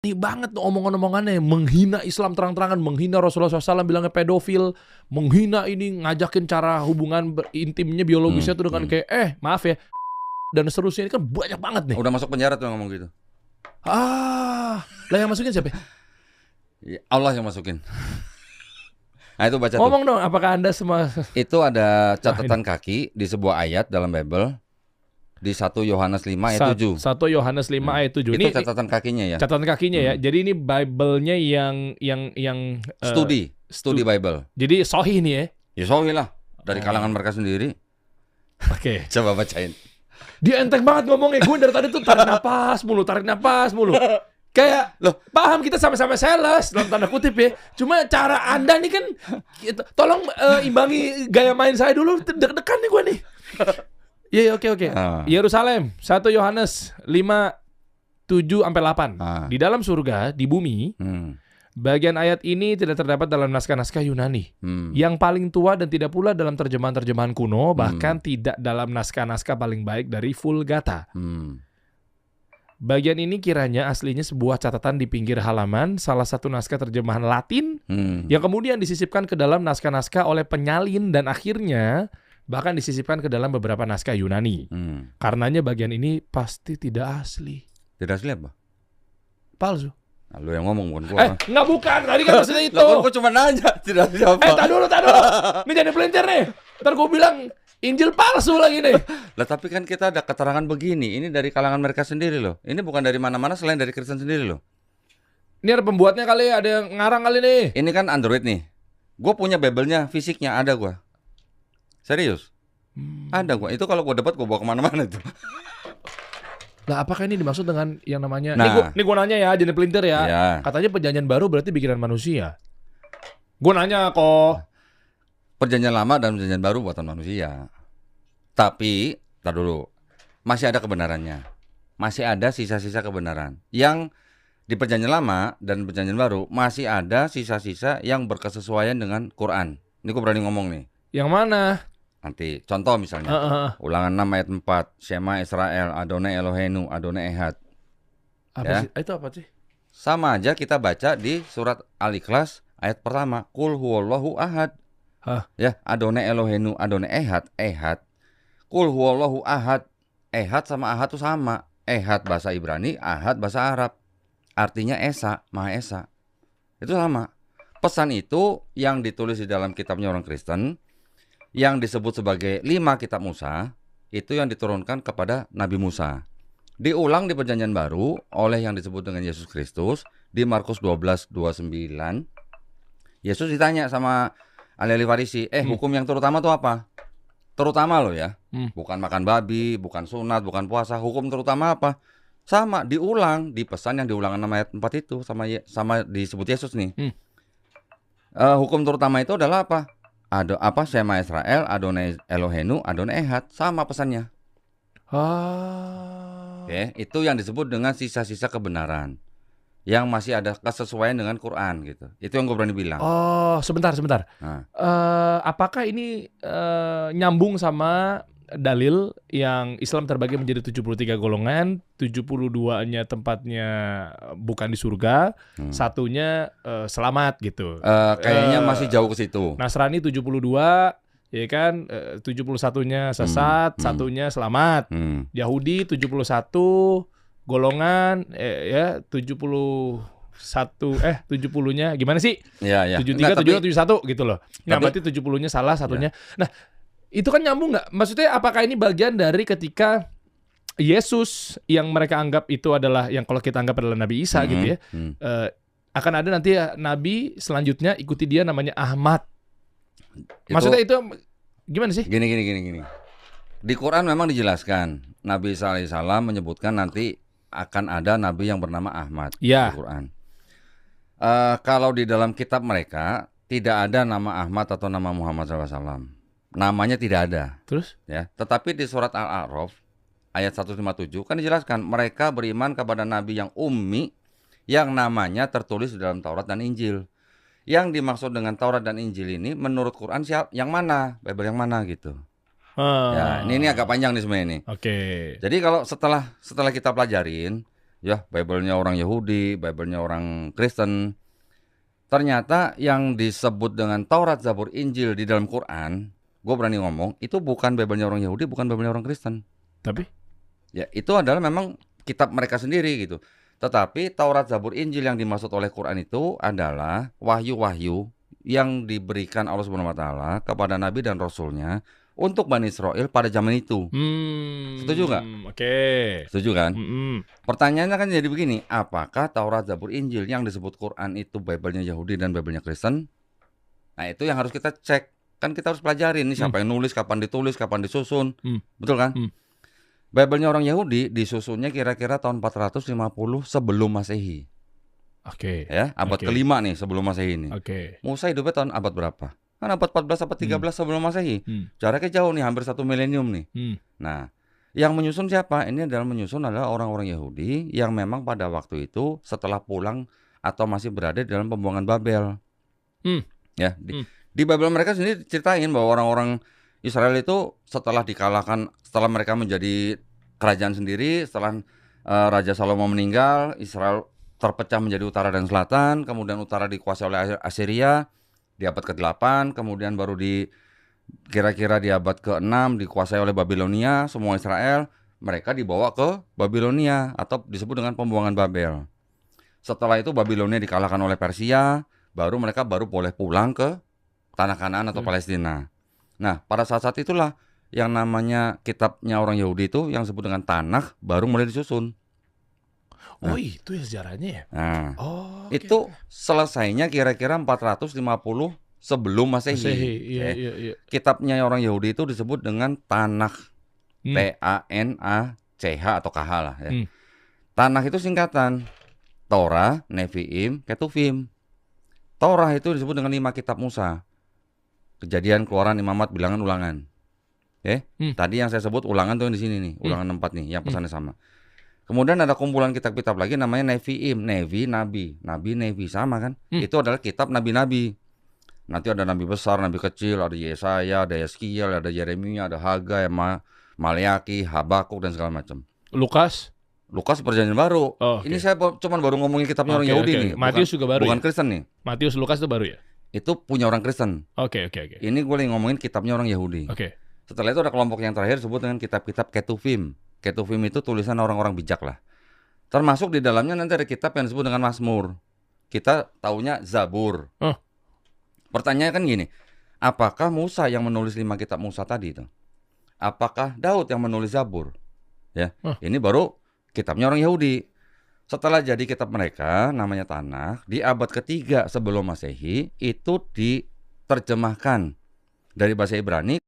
Nih banget tuh omongan-omongannya, menghina Islam terang-terangan, menghina Rasulullah SAW, bilangnya pedofil, menghina ini, ngajakin cara hubungan intimnya, biologisnya tuh dengan kayak, maaf ya, dan seterusnya. Ini kan banyak banget nih. Udah masuk penjara tuh ngomong gitu. Lah yang masukin siapa? Ya, Allah yang masukin. Nah itu baca Ngomong tuh. dong, apakah Anda semua... Itu ada catatan kaki di sebuah ayat dalam Bible. Di 1 Yohanes 5 ayat 7. 1 Yohanes 5 ayat 7. Itu Ini catatan kakinya ya. catatan kakinya ya. Jadi ini Bible-nya yang Studi Bible. Jadi sahih nih ya. Ya sohi lah. Dari kalangan mereka sendiri. Oke. Coba bacain. Dia enteng banget ngomongnya. Gue dari tadi tuh tarik napas mulu. Kayak loh, paham kita sama-sama sales dalam tanda kutip ya. Cuma cara Anda nih kan tolong imbangi gaya main saya dulu. Deg-degan nih gue nih. Iya, oke. Yerusalem, 1 Yohanes 5, 7 sampai 8. Di dalam surga, di bumi, bagian ayat ini tidak terdapat dalam naskah-naskah Yunani. Yang paling tua dan tidak pula dalam terjemahan-terjemahan kuno, bahkan tidak dalam naskah-naskah paling baik dari Vulgata. Bagian ini kiranya aslinya sebuah catatan di pinggir halaman salah satu naskah terjemahan Latin yang kemudian disisipkan ke dalam naskah-naskah oleh penyalin dan akhirnya bahkan disisipkan ke dalam beberapa naskah Yunani. Karenanya bagian ini pasti tidak asli. Tidak asli apa? Palsu. Nah, lu yang ngomong bukan gua. Nggak bukan. Tadi kan maksudnya itu. Lah, gua cuma nanya. Tidak asli apa? Tak dulu. Ini jadi pelintir nih. Ntar gua bilang Injil palsu lagi nih. Lah tapi kan kita ada keterangan begini. Ini dari kalangan mereka sendiri loh. Ini bukan dari mana-mana selain dari Kristen sendiri loh. Ini ada pembuatnya kali, ada yang ngarang kali nih. Ini kan Android nih. Gua punya Bible-nya, fisiknya ada gua. Serius? Ada gua. Itu kalau gua dapat gua bawa kemana-mana itu. Lah apakah ini dimaksud dengan yang namanya? Nah. Ini gua nanya ya, jadi pelintir ya. Ya. Katanya perjanjian baru berarti bikinan manusia. Gua nanya kok. Perjanjian lama dan perjanjian baru buatan manusia. Tapi, tar dulu. Masih ada kebenarannya. Masih ada sisa-sisa kebenaran. Yang di perjanjian lama dan perjanjian baru masih ada sisa-sisa yang berkesesuaian dengan Quran. Ini gua berani ngomong nih. Yang mana? Nanti contoh misalnya Ulangan 6 ayat 4 Shema Israel Adonai Eloheinu Adonai Ehad. Itu apa sih? Sama aja kita baca di surat Al-Ikhlas ayat pertama Qul huwallahu ahad. Ya, Adonai Eloheinu Adonai Ehad. Ehad Qul huwallahu ahad. Ehad sama ahad itu sama. Ehad bahasa Ibrani, ahad bahasa Arab. Artinya Esa, Maha Esa. Itu sama. Pesan itu yang ditulis di dalam kitabnya orang Kristen, yang disebut sebagai 5 kitab Musa, itu yang diturunkan kepada Nabi Musa. Diulang di perjanjian baru oleh yang disebut dengan Yesus Kristus di Markus 12:29. Yesus ditanya sama ahli Farisi, hukum yang terutama itu apa? Terutama loh ya, bukan makan babi, bukan sunat, bukan puasa. Hukum terutama apa? Sama, diulang di pesan yang diulangan 6 ayat 4 itu sama disebut Yesus nih. Hukum terutama itu adalah apa? Shema Israel, Adonai Eloheinu, Adonai Ehad. Sama pesannya. Oke, itu yang disebut dengan sisa-sisa kebenaran. Yang masih ada kesesuaian dengan Quran gitu. Itu yang gue berani bilang. Sebentar. Apakah ini nyambung sama dalil yang Islam terbagi menjadi 73 golongan, 72-nya tempatnya bukan di surga, satunya selamat gitu. Kayaknya masih jauh ke situ. Nasrani 72, ya kan, 71-nya sesat, satunya selamat. Yahudi 71 golongan, 70-nya gimana sih? Ya. 73, 72, 71 gitu loh. Nah, berarti 70-nya salah, satunya. Nah, itu kan nyambung nggak? Maksudnya apakah ini bagian dari ketika Yesus yang mereka anggap itu adalah, yang kalau kita anggap adalah Nabi Isa gitu ya, akan ada nanti Nabi selanjutnya ikuti dia namanya Ahmad. Maksudnya itu gimana sih? Gini. Di Quran memang dijelaskan Nabi Isa alaihissalam menyebutkan nanti akan ada Nabi yang bernama Ahmad di Quran. Kalau di dalam kitab mereka tidak ada nama Ahmad atau nama Muhammad SAW. Namanya tidak ada. Terus? Ya, tetapi di surat Al-A'raf ayat 157 kan dijelaskan mereka beriman kepada nabi yang ummi yang namanya tertulis di dalam Taurat dan Injil. Yang dimaksud dengan Taurat dan Injil ini menurut Quran yang mana? Bible yang mana gitu. Ya, ini agak panjang nih sebenarnya ini. Oke. Jadi kalau setelah kita pelajarin, ya Bible-nya orang Yahudi, Bible-nya orang Kristen. Ternyata yang disebut dengan Taurat, Zabur, Injil di dalam Quran, gue berani ngomong, itu bukan Bible-nya orang Yahudi, bukan Bible-nya orang Kristen. Tapi? Ya, itu adalah memang kitab mereka sendiri gitu. Tetapi Taurat, Zabur, Injil yang dimaksud oleh Quran itu adalah wahyu-wahyu yang diberikan Allah Subhanahu wa taala kepada nabi dan rasulnya untuk Bani Israel pada zaman itu. Setuju nggak? Oke. Setuju kan? Pertanyaannya kan jadi begini, apakah Taurat, Zabur, Injil yang disebut Quran itu Bible-nya Yahudi dan Bible-nya Kristen? Nah, itu yang harus kita cek. Kan kita harus pelajarin nih siapa yang nulis, kapan ditulis, kapan disusun. Betul kan? Bible-nya orang Yahudi disusunnya kira-kira tahun 450 sebelum Masehi. Oke. Ya, abad kelima nih sebelum Masehi ini. Oke. Musa hidupnya tahun abad berapa? Kan abad 14, abad 13 sebelum Masehi. Jaraknya jauh nih, hampir 1 milenium nih. Nah, yang menyusun siapa? Ini adalah orang-orang Yahudi yang memang pada waktu itu setelah pulang atau masih berada di dalam pembuangan Babel. Ya, di Babel mereka sendiri ceritain bahwa orang-orang Israel itu setelah dikalahkan, setelah mereka menjadi kerajaan sendiri, setelah Raja Salomo meninggal, Israel terpecah menjadi utara dan selatan, kemudian utara dikuasai oleh Assyria di abad ke-8, kemudian baru kira-kira di abad ke-6 dikuasai oleh Babilonia, semua Israel, mereka dibawa ke Babilonia atau disebut dengan pembuangan Babel. Setelah itu Babilonia dikalahkan oleh Persia, baru mereka boleh pulang ke tanah Kanaan atau Palestina. Nah, pada saat itulah yang namanya kitabnya orang Yahudi itu yang disebut dengan Tanakh baru mulai disusun. Oh, itu ya sejarahnya ya? Nah, itu selesainya kira-kira 450 sebelum Masehi. Iya. Kitabnya orang Yahudi itu disebut dengan Tanakh. T-A-N-A-C-H atau KH lah ya. Tanakh itu singkatan Torah, Nevi'im, Ketuvim. Torah itu disebut dengan 5 kitab Musa. Kejadian, Keluaran, Imamat, Bilangan, Ulangan. Tadi yang saya sebut Ulangan tuh yang di sini nih, Ulangan 4 nih, yang pesannya sama. Kemudian ada kumpulan kitab-kitab lagi namanya Nevi'im, Nevi, Nabi, Nevi sama kan? Itu adalah kitab nabi-nabi. Nanti ada nabi besar, nabi kecil, ada Yesaya, ada Yeskiel, ada Yeremia, ada Hagai, Maleaki, Habakuk dan segala macam. Lukas Perjanjian Baru. Ini saya cuma baru ngomongin kitabnya orang Yahudi nih. Matius juga baru. Bukan Kristen nih. Matius, Lukas itu baru ya? Itu punya orang Kristen. Oke. Ini gue lagi ngomongin kitabnya orang Yahudi. Setelah itu ada kelompok yang terakhir disebut dengan kitab-kitab Ketuvim. Ketuvim itu tulisan orang-orang bijak lah. Termasuk di dalamnya nanti ada kitab yang disebut dengan Mazmur. Kita taunya Zabur. Pertanyaannya kan gini, apakah Musa yang menulis 5 kitab Musa tadi itu? Apakah Daud yang menulis Zabur? Ya, ini baru kitabnya orang Yahudi. Setelah jadi kitab mereka, namanya Tanakh, di abad ke-3 sebelum Masehi, itu diterjemahkan dari bahasa Ibrani